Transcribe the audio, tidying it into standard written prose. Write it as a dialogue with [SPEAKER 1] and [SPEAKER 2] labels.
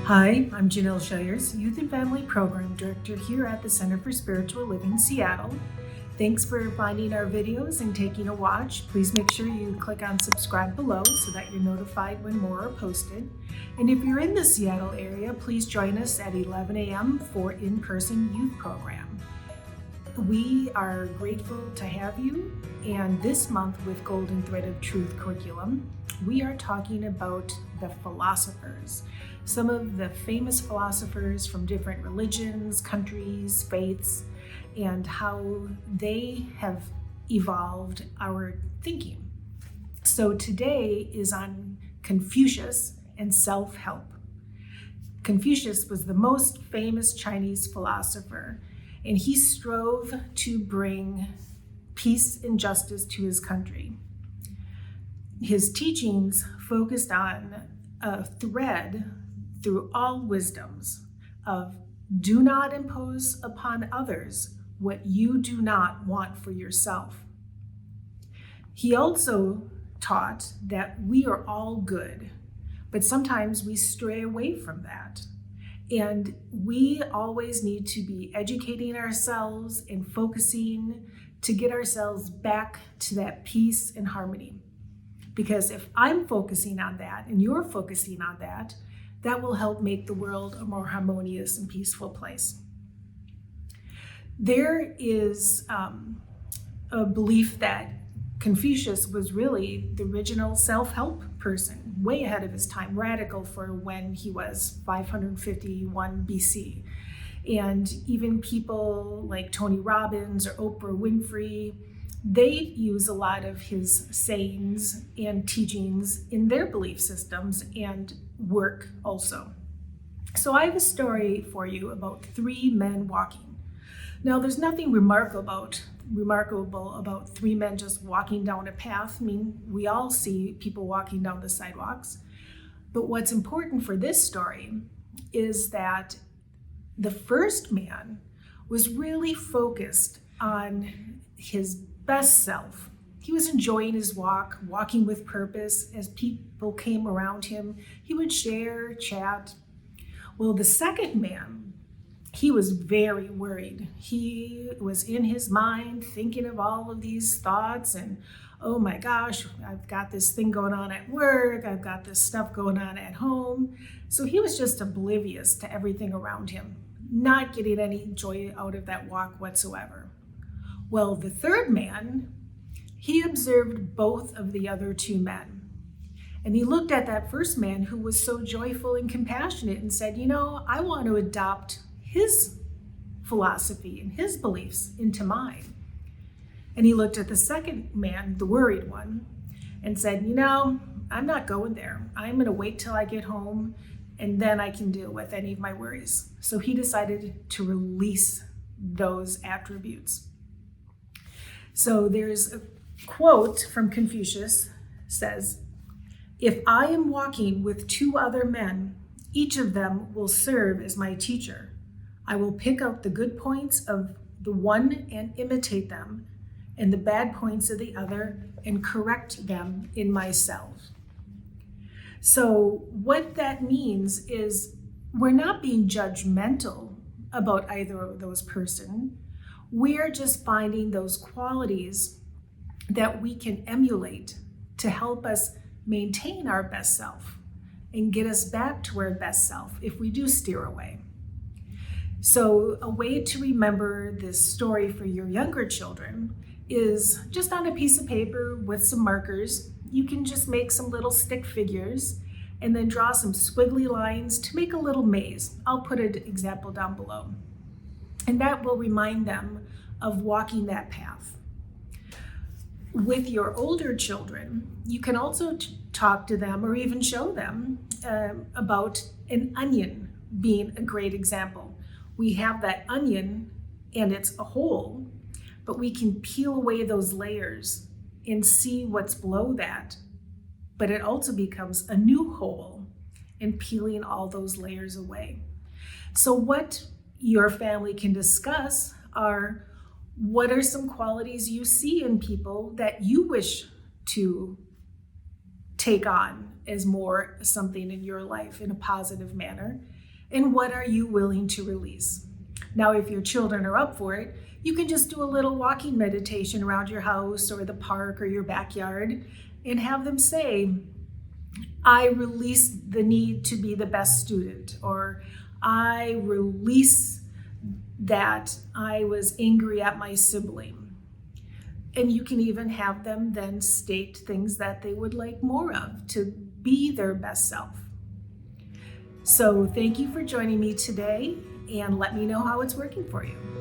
[SPEAKER 1] Hi, I'm Janelle Shires, Youth and Family Program Director here at the Center for Spiritual Living, Seattle. Thanks for finding our videos and taking a watch. Please make sure you click on subscribe below so that you're notified when more are posted. And if you're in the Seattle area, please join us at 11 a.m. for in-person youth program. We are grateful to have you, and this month with Golden Thread of Truth curriculum, we are talking about the philosophers, some of the famous philosophers from different religions, countries, faiths, and how they have evolved our thinking. So today is on Confucius and self-help. Confucius was the most famous Chinese philosopher, and he strove to bring peace and justice to his country. His teachings focused on a thread through all wisdoms of do not impose upon others what you do not want for yourself. He also taught that we are all good, but sometimes we stray away from that. And we always need to be educating ourselves and focusing to get ourselves back to that peace and harmony. Because if I'm focusing on that and you're focusing on that, that will help make the world a more harmonious and peaceful place. There is a belief that Confucius was really the original self-help person, way ahead of his time, radical for when he was 551 BC. And even people like Tony Robbins or Oprah Winfrey, they use a lot of his sayings and teachings in their belief systems and work also. So I have a story for you about three men walking. Now, there's nothing remarkable about three men just walking down a path. I mean, we all see people walking down the sidewalks. But what's important for this story is that the first man was really focused on his best self. He was enjoying his walk, walking with purpose. As people came around him, he would share, chat. Well, the second man, he was very worried. He was in his mind thinking of all of these thoughts and, oh my gosh, I've got this thing going on at work. I've got this stuff going on at home. So he was just oblivious to everything around him, not getting any joy out of that walk whatsoever. Well, the third man, he observed both of the other two men. And he looked at that first man who was so joyful and compassionate and said, I want to adopt his philosophy and his beliefs into mine. And he looked at the second man, the worried one, and said, I'm not going there. I'm going to wait till I get home and then I can deal with any of my worries. So he decided to release those attributes. So there's a quote from Confucius says, "If I am walking with two other men, each of them will serve as my teacher. I will pick out the good points of the one and imitate them, and the bad points of the other and correct them in myself." So what that means is we're not being judgmental about either of those person. We're just finding those qualities that we can emulate to help us maintain our best self and get us back to our best self if we do steer away. So a way to remember this story for your younger children is just on a piece of paper with some markers. You can just make some little stick figures and then draw some squiggly lines to make a little maze. I'll put an example down below. And that will remind them of walking that path. With your older children, you can also talk to them or even show them about an onion being a great example. We have that onion and it's a hole, but we can peel away those layers and see what's below that. But it also becomes a new hole in peeling all those layers away. So what your family can discuss are what are some qualities you see in people that you wish to take on as more something in your life in a positive manner, And what are you willing to release? Now, if your children are up for it, you can just do a little walking meditation around your house or the park or your backyard and have them say, I release the need to be the best student, or I release that I was angry at my sibling. And you can even have them then state things that they would like more of to be their best self. So thank you for joining me today, and let me know how it's working for you.